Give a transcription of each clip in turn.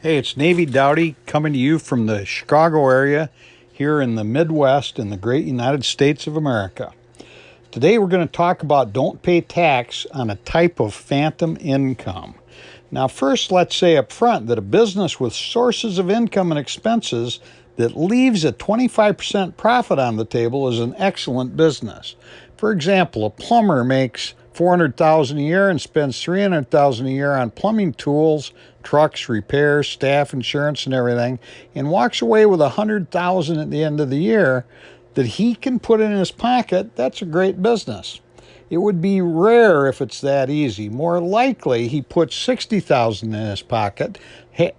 Hey, it's Navy Dowdy coming to you from the Chicago area here in the Midwest in the great United States of America. Today we're going to talk about don't pay tax on a type of phantom income. Now, first, let's say up front that a business with sources of income and expenses that leaves a 25% profit on the table is an excellent business. For example, a plumber makes $400,000 a year and spends $300,000 a year on plumbing tools, trucks, repairs, staff, insurance, and everything, and walks away with $100,000 at the end of the year that he can put in his pocket. That's a great business. It would be rare if it's that easy. More likely, he puts $60,000 in his pocket,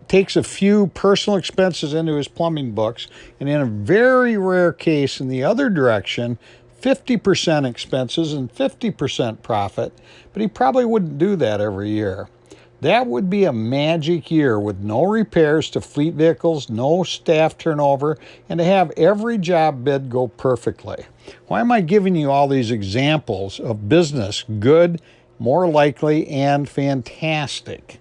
takes a few personal expenses into his plumbing books, and in a very rare case in the other direction, 50% expenses and 50% profit, but he probably wouldn't do that every year. That would be a magic year with no repairs to fleet vehicles, no staff turnover, and to have every job bid go perfectly. Why am I giving you all these examples of business good, more likely, and fantastic?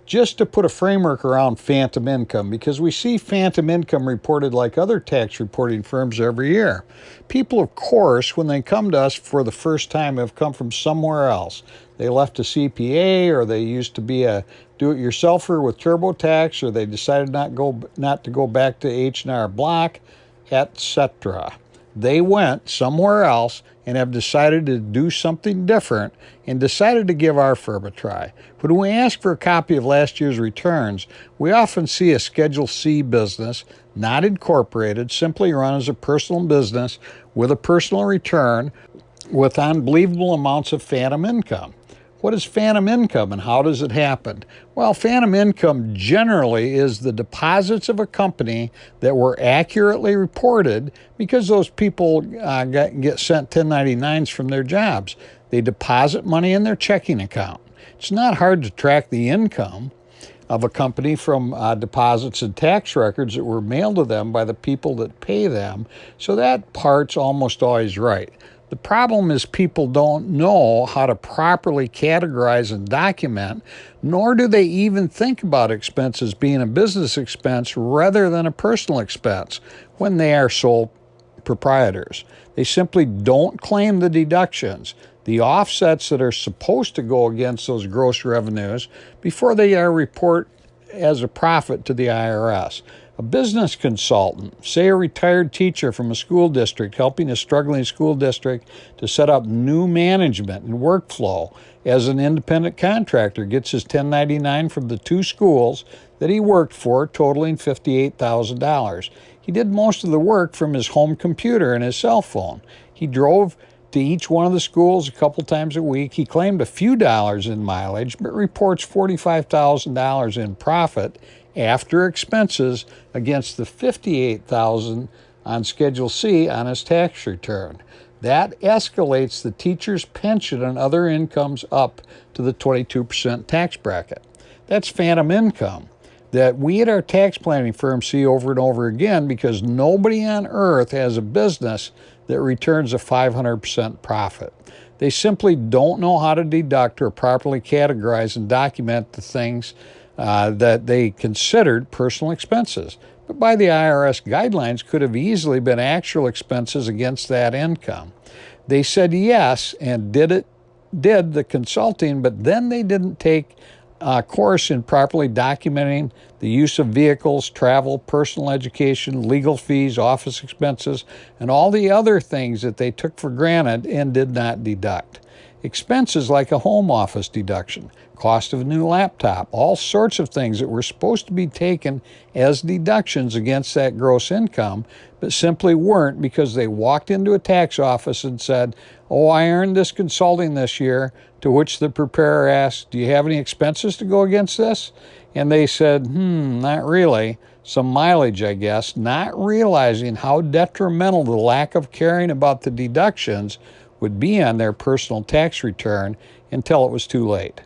Just to put a framework around phantom income, because we see phantom income reported like other tax reporting firms every year. People, of course, when they come to us for the first time, have come from somewhere else. They left a CPA, or they used to be a do-it-yourselfer with TurboTax, or they decided not to go back to H&R Block, etc. They went somewhere else and have decided to do something different and decided to give our firm a try. When we ask for a copy of last year's returns, we often see a Schedule C business, not incorporated, simply run as a personal business with a personal return with unbelievable amounts of phantom income. What is phantom income and how does it happen? Well, phantom income generally is the deposits of a company that were accurately reported because those people get sent 1099s from their jobs. They deposit money in their checking account. It's not hard to track the income of a company from deposits and tax records that were mailed to them by the people that pay them, so that part's almost always right. The problem is people don't know how to properly categorize and document, nor do they even think about expenses being a business expense rather than a personal expense when they are sole proprietors. They simply don't claim the deductions, the offsets that are supposed to go against those gross revenues before they are report as a profit to the IRS. A business consultant, say a retired teacher from a school district helping a struggling school district to set up new management and workflow as an independent contractor, gets his 1099 from the two schools that he worked for, totaling $58,000. He did most of the work from his home computer and his cell phone. He drove to each one of the schools a couple times a week. He claimed a few dollars in mileage, but reports $45,000 in profit after expenses against the $58,000 on Schedule C on his tax return. That escalates the teacher's pension and other incomes up to the 22% tax bracket. That's phantom income that we at our tax planning firm see over and over again because nobody on earth has a business that returns a 500% profit. They simply don't know how to deduct or properly categorize and document the things that they considered personal expenses, but by the IRS guidelines could have easily been actual expenses against that income. They said yes and did the consulting, but then they didn't take a course in properly documenting the use of vehicles, travel, personal education, legal fees, office expenses, and all the other things that they took for granted and did not deduct. Expenses like a home office deduction, cost of a new laptop, all sorts of things that were supposed to be taken as deductions against that gross income, but simply weren't because they walked into a tax office and said, "Oh, I earned this consulting this year," to which the preparer asked, "Do you have any expenses to go against this?" And they said, not really. Some mileage, I guess, not realizing how detrimental the lack of caring about the deductions would be on their personal tax return until it was too late.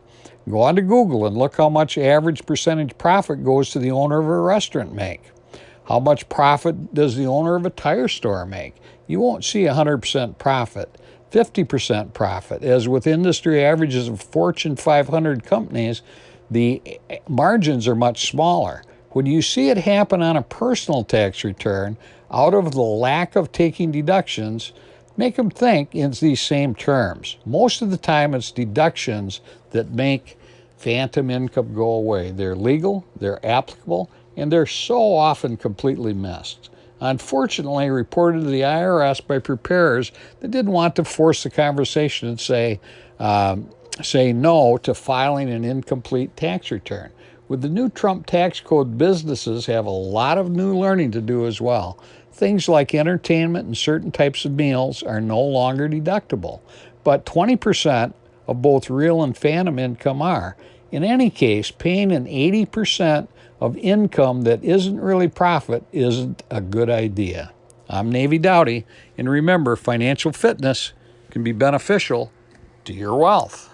Go on to Google and look how much average percentage profit goes to the owner of a restaurant make. How much profit does the owner of a tire store make? You won't see 100% profit, 50% profit. As with industry averages of Fortune 500 companies, the margins are much smaller. When you see it happen on a personal tax return, out of the lack of taking deductions, make them think in these same terms. Most of the time, it's deductions that make phantom income go away. They're legal, they're applicable, and they're so often completely missed. Unfortunately, reported to the IRS by preparers that didn't want to force the conversation and say no to filing an incomplete tax return. With the new Trump tax code, businesses have a lot of new learning to do as well. Things like entertainment and certain types of meals are no longer deductible, but 20% of both real and phantom income are. In any case, paying an 80% of income that isn't really profit isn't a good idea. I'm Navy Dowdy, and remember, financial fitness can be beneficial to your wealth.